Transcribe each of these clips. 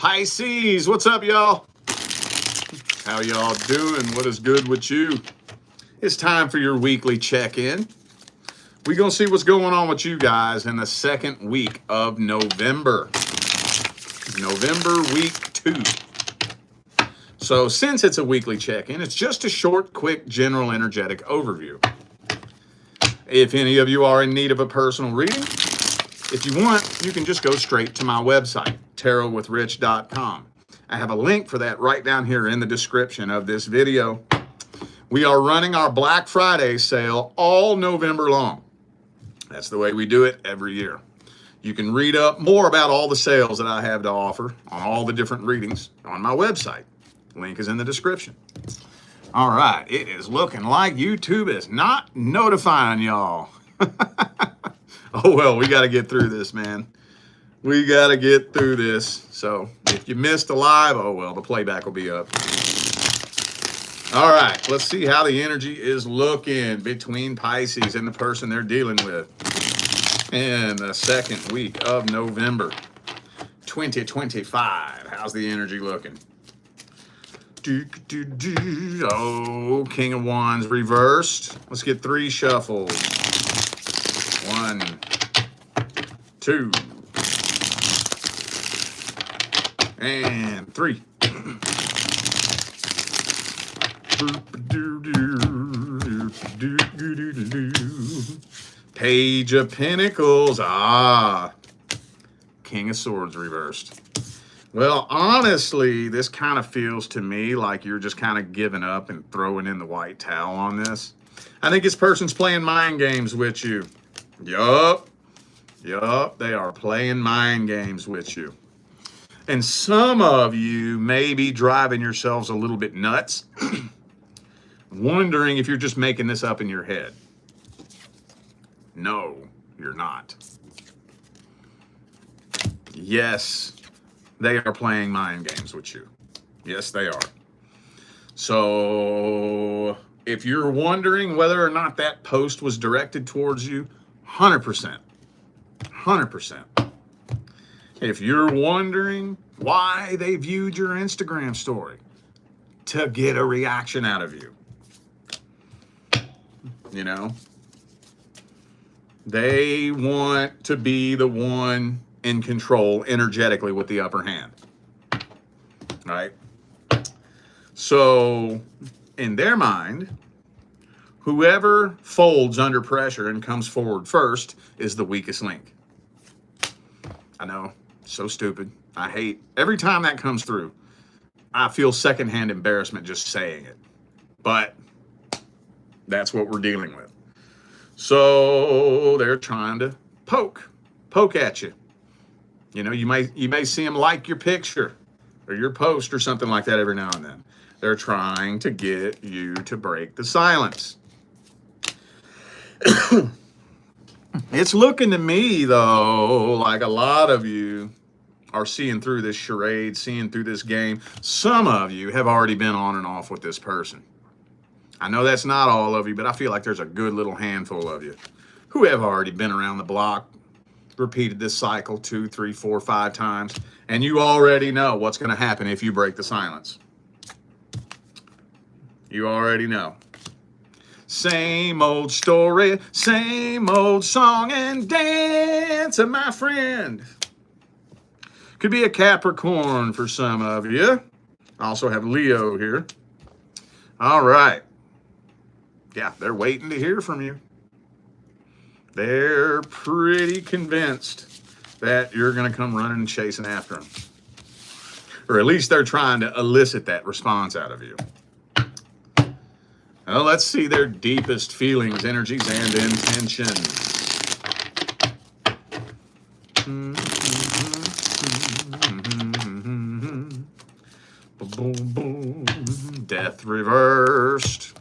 Pisces, what's up, y'all? How y'all doing? What is good with you? It's time for your weekly check-in. We're going to see what's going on with you guys in the second week of November. November week 2. So since it's a weekly check-in, it's just a short, quick, general energetic overview. If any of you are in need of a personal reading, if you want, you can just go straight to my website, tarotwithrich.com. I have a link for that right down here in the description of this video. We are running our Black Friday sale all November long. That's the way we do it every year. You can read up more about all the sales that I have to offer on all the different readings on my website. Link is in the description. All right, it is looking like YouTube is not notifying y'all. Oh, well, we got to get through this, man. We got to get through this. So if you missed a live, oh, well, the playback will be up. All right, let's see how the energy is looking between Pisces and the person they're dealing with in the second week of November 2025. How's the energy looking? Oh, King of Wands reversed. Let's get 3 shuffles. 1, 2, and 3. Page of Pentacles. King of Swords reversed. Well, honestly, this kind of feels to me like you're just kind of giving up and throwing in the white towel on this. I think this person's playing mind games with you. Yup, they are playing mind games with you. And some of you may be driving yourselves a little bit nuts, wondering if you're just making this up in your head. No, you're not. Yes, they are playing mind games with you. Yes, they are. So if you're wondering whether or not that post was directed towards you, 100%. 100%. If you're wondering why they viewed your Instagram story, to get a reaction out of you. You know? They want to be the one in control energetically with the upper hand. Right? So, in their mind, whoever folds under pressure and comes forward first is the weakest link. I know, so stupid. I hate every time that comes through. I feel secondhand embarrassment just saying it. But that's what we're dealing with. So they're trying to poke at you. You know, you may see them like your picture or your post or something like that every now and then. They're trying to get you to break the silence. It's looking to me, though, like a lot of you are seeing through this charade, seeing through this game. Some of you have already been on and off with this person. I know that's not all of you, but I feel like there's a good little handful of you who have already been around the block, repeated this cycle 2, 3, 4, 5 times, and you already know what's going to happen if you break the silence. You already know. Same old story, same old song and dance, my friend. Could be a Capricorn for some of you. I also have Leo here. All right. Yeah, they're waiting to hear from you. They're pretty convinced that you're going to come running and chasing after them. Or at least they're trying to elicit that response out of you. Well, let's see their deepest feelings, energies, and intentions. Death reversed.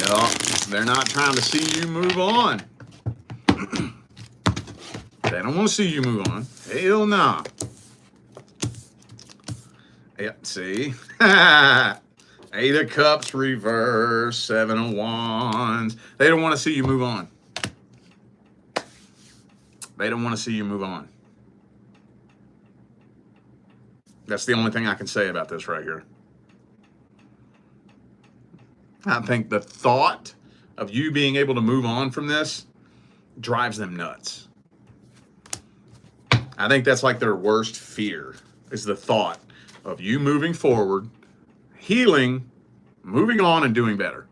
Yeah, they're not trying to see you move on. They don't want to see you move on. Hell no. Yeah, see? 8 of Cups reversed, 7 of Wands. They don't want to see you move on. They don't want to see you move on. That's the only thing I can say about this right here. I think the thought of you being able to move on from this drives them nuts. I think that's like their worst fear, is the thought of you moving forward, healing, moving on, and doing better.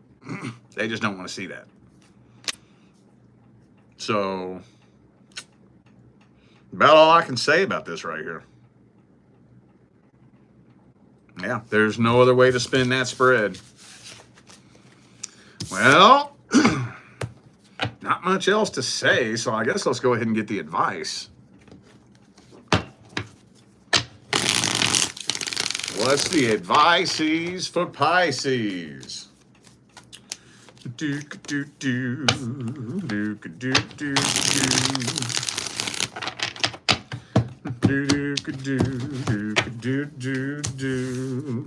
They just don't want to see that. So, about all I can say about this right here. Yeah, there's no other way to spin that spread. Well, not much else to say, so I guess let's go ahead and get the advice. What's the advices for Pisces?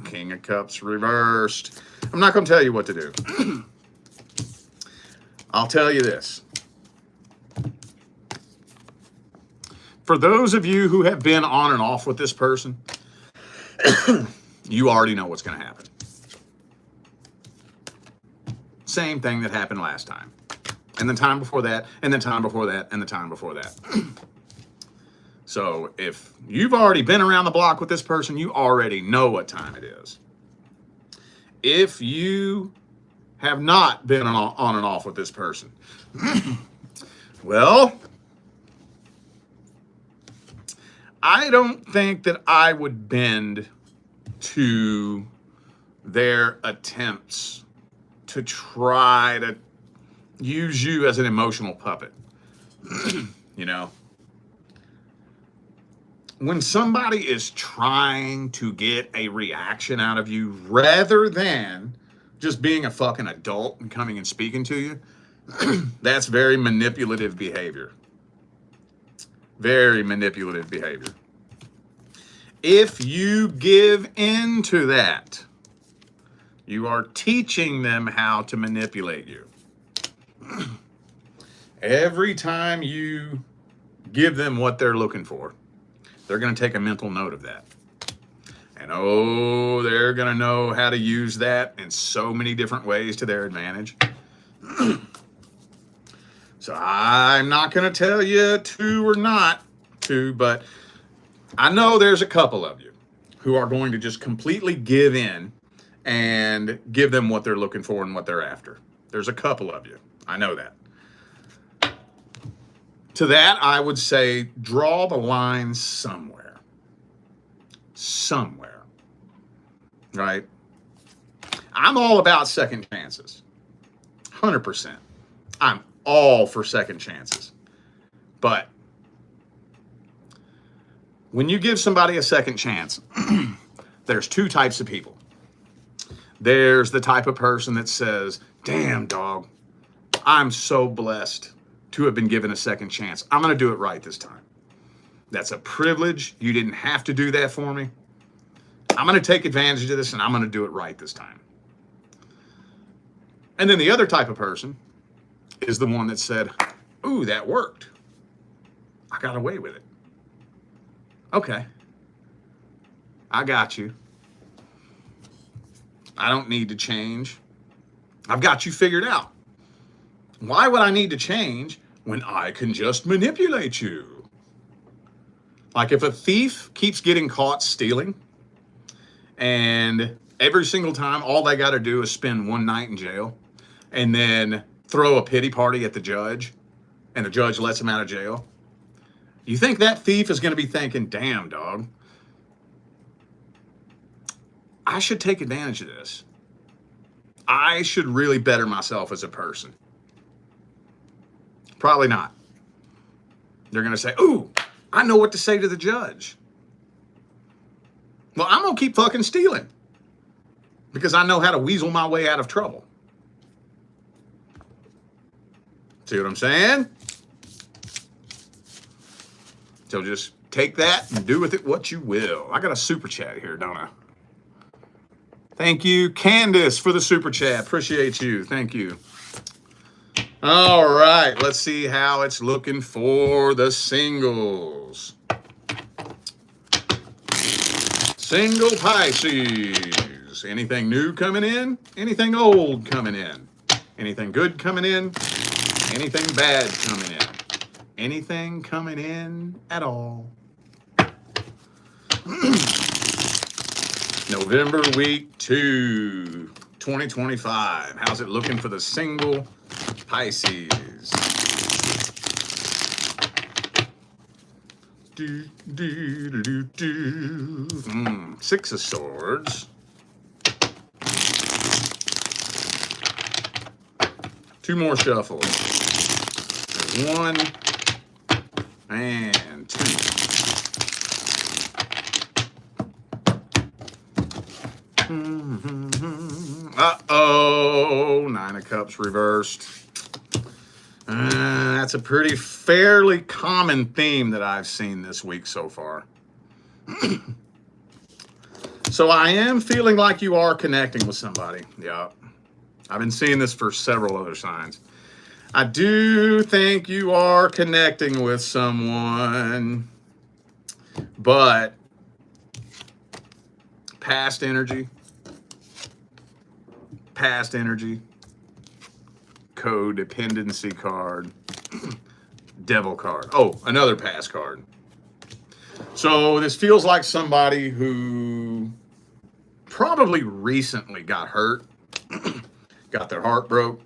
King of Cups reversed. I'm not going to tell you what to do. I'll tell you this. For those of you who have been on and off with this person, you already know what's going to happen. Same thing that happened last time. And the time before that, and the time before that, and the time before that. So if you've already been around the block with this person, you already know what time it is. If you have not been on and off with this person, well, I don't think that I would bend to their attempts to try to use you as an emotional puppet. You know, when somebody is trying to get a reaction out of you rather than just being a fucking adult and coming and speaking to you, that's very manipulative behavior. Very manipulative behavior. If you give in to that, you are teaching them how to manipulate you. Every time you give them what they're looking for, they're going to take a mental note of that. And oh, they're going to know how to use that in so many different ways to their advantage. So I'm not going to tell you to or not to, but I know there's a couple of you who are going to just completely give in and give them what they're looking for and what they're after. There's a couple of you. I know that. To that, I would say draw the line somewhere. Somewhere. Right? I'm all about second chances. 100%. I'm all for second chances. But when you give somebody a second chance, there's two types of people. There's the type of person that says, damn, dog, I'm so blessed to have been given a second chance. I'm going to do it right this time. That's a privilege. You didn't have to do that for me. I'm going to take advantage of this and I'm going to do it right this time. And then the other type of person is the one that said, ooh, that worked. I got away with it. Okay. I got you. I don't need to change. I've got you figured out. Why would I need to change when I can just manipulate you? Like if a thief keeps getting caught stealing and every single time all they got to do is spend one night in jail and then throw a pity party at the judge and the judge lets him out of jail, you think that thief is going to be thinking, damn, dog, I should take advantage of this. I should really better myself as a person. Probably not. They're going to say, ooh, I know what to say to the judge. Well, I'm going to keep fucking stealing because I know how to weasel my way out of trouble. See what I'm saying? So just take that and do with it what you will. I got a super chat here, don't I? Thank you, Candace, for the super chat. Appreciate you. Thank you. All right, let's see how it's looking for the singles. Single Pisces. Anything new coming in? Anything old coming in? Anything good coming in? Anything bad coming in? Anything coming in at all? November week 2, 2025. How's it looking for the single Pisces? Six of Swords. Two more shuffles. There's one and two. Uh-oh, Nine of Cups reversed. That's a fairly common theme that I've seen this week so far. So I am feeling like you are connecting with somebody. Yeah. I've been seeing this for several other signs. I do think you are connecting with someone, but past energy, codependency card, devil card. Oh, another past card. So this feels like somebody who probably recently got hurt, got their heart broke,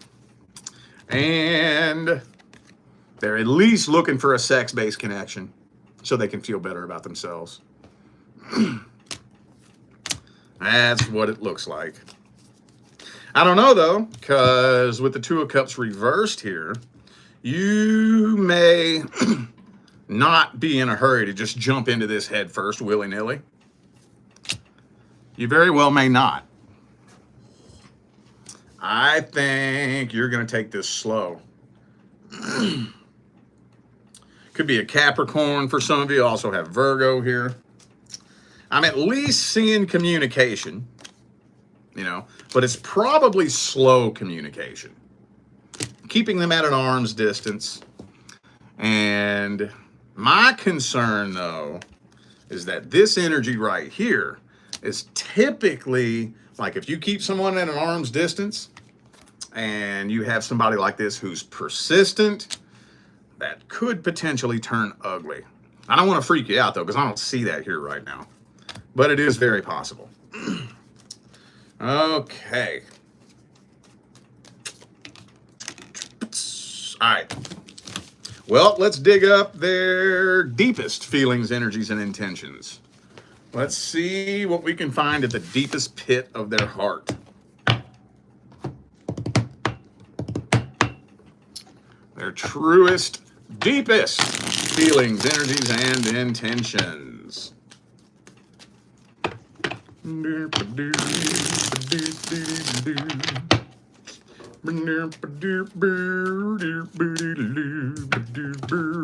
and they're at least looking for a sex-based connection so they can feel better about themselves. That's what it looks like. I don't know, though, because with the Two of Cups reversed here, you may not be in a hurry to just jump into this head first willy-nilly. You very well may not. I think you're going to take this slow. Could be a Capricorn for some of you. Also have Virgo here. I'm at least seeing communication, you know, but it's probably slow communication. Keeping them at an arm's distance. And my concern, though, is that this energy right here is typically, like if you keep someone at an arm's distance and you have somebody like this who's persistent, that could potentially turn ugly. I don't want to freak you out, though, because I don't see that here right now. But it is very possible. Okay. All right. Well, let's dig up their deepest feelings, energies, and intentions. Let's see what we can find at the deepest pit of their heart. Their truest, deepest feelings, energies, and intentions.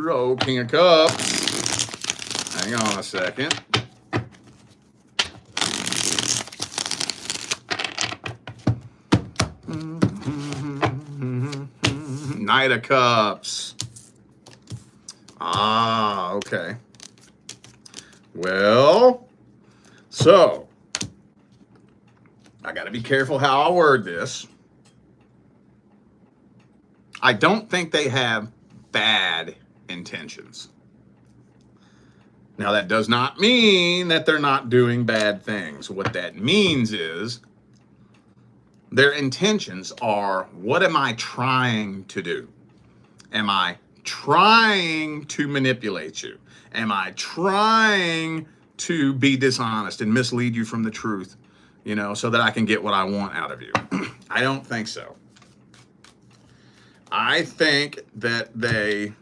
Oh, King of Cups. Hang on a second. Knight of Cups. Ah, okay. Well, so I got to be careful how I word this. I don't think they have bad intentions. Now, that does not mean that they're not doing bad things. What that means is their intentions are, what am I trying to do? Am I trying to manipulate you? Am I trying to be dishonest and mislead you from the truth, you know, so that I can get what I want out of you? I don't think so. I think that they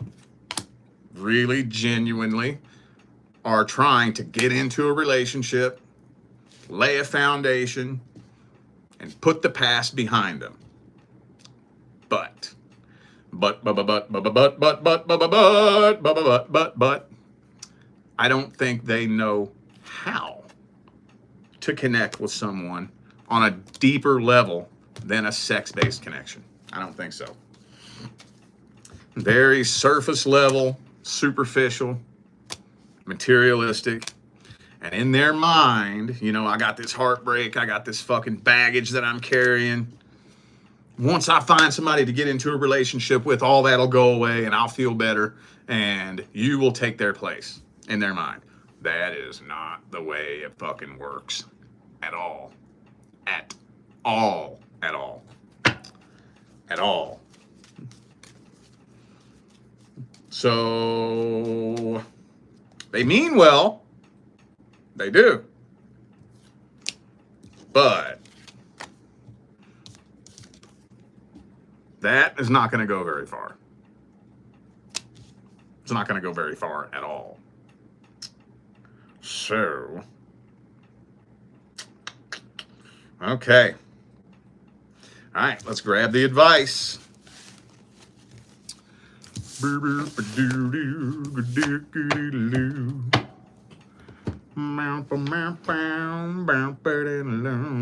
really genuinely are trying to get into a relationship, lay a foundation, and put the past behind them. But, I don't think they know how to connect with someone on a deeper level than a sex-based connection. I don't think so. Very surface level, superficial, materialistic, And in their mind, you know, I got this heartbreak, I got this fucking baggage that I'm carrying. Once I find somebody to get into a relationship with, all that'll go away and I'll feel better and you will take their place in their mind. That is not the way it fucking works at all. At all. At all. At all. So they mean well. They do. But that is not going to go very far. It's not going to go very far at all. So, okay. All right, let's grab the advice.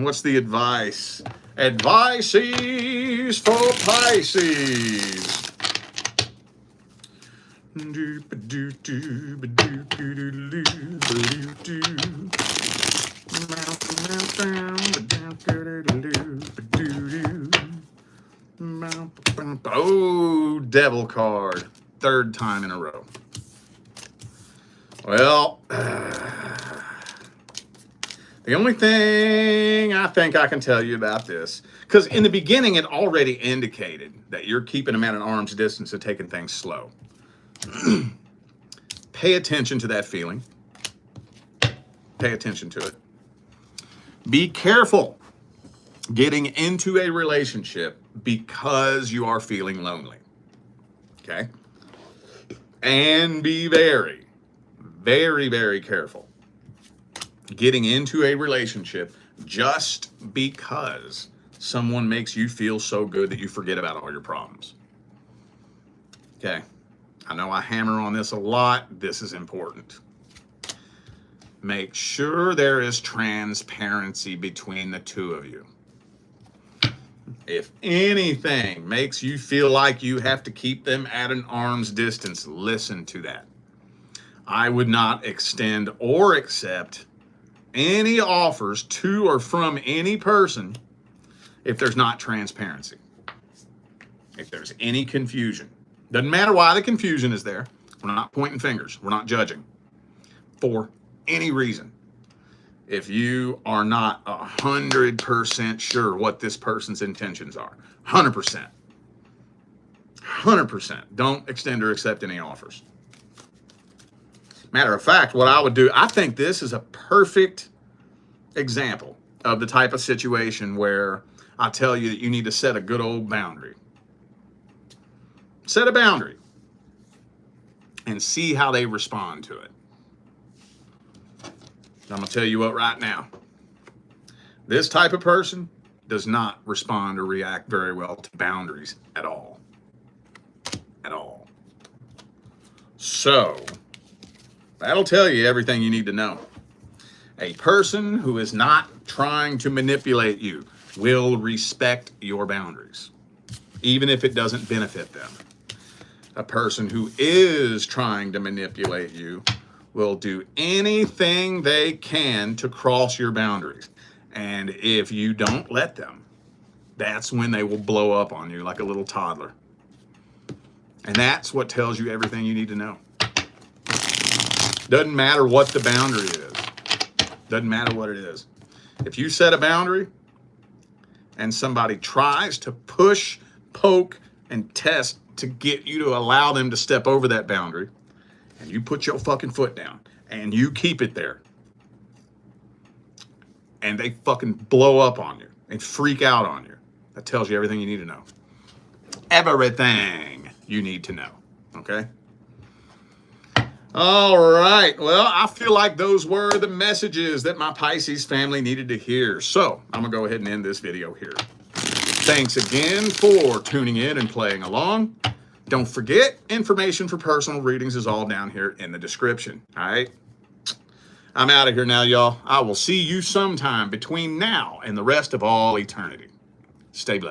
What's the advice? Advices for Pisces. Oh, devil card. Third time in a row. Well, the only thing I think I can tell you about this, because in the beginning it already indicated that you're keeping them at an arm's distance and taking things slow. Pay attention to that feeling. Pay attention to it. Be careful getting into a relationship because you are feeling lonely. Okay? And be very, very, very careful getting into a relationship just because someone makes you feel so good that you forget about all your problems. Okay? I know I hammer on this a lot. This is important. Make sure there is transparency between the two of you. If anything makes you feel like you have to keep them at an arm's distance, listen to that. I would not extend or accept any offers to or from any person if there's not transparency. If there's any confusion. Doesn't matter why the confusion is there. We're not pointing fingers. We're not judging. For any reason. If you are not 100% sure what this person's intentions are. 100%. 100%. Don't extend or accept any offers. Matter of fact, what I would do, I think this is a perfect example of the type of situation where I tell you that you need to set a good old boundary. Set a boundary and see how they respond to it. I'm going to tell you what right now. This type of person does not respond or react very well to boundaries at all. At all. So, that'll tell you everything you need to know. A person who is not trying to manipulate you will respect your boundaries, even if it doesn't benefit them. A person who is trying to manipulate you will do anything they can to cross your boundaries. And if you don't let them, that's when they will blow up on you like a little toddler. And that's what tells you everything you need to know. Doesn't matter what the boundary is. Doesn't matter what it is. If you set a boundary and somebody tries to push, poke, and test to get you to allow them to step over that boundary, and you put your fucking foot down and you keep it there, and they fucking blow up on you and freak out on you, that tells you everything you need to know. Everything you need to know. Okay? All right. Well, I feel like those were the messages that my Pisces family needed to hear. So I'm going to go ahead and end this video here. Thanks again for tuning in and playing along. Don't forget, information for personal readings is all down here in the description. All right? I'm out of here now, y'all. I will see you sometime between now and the rest of all eternity. Stay blessed.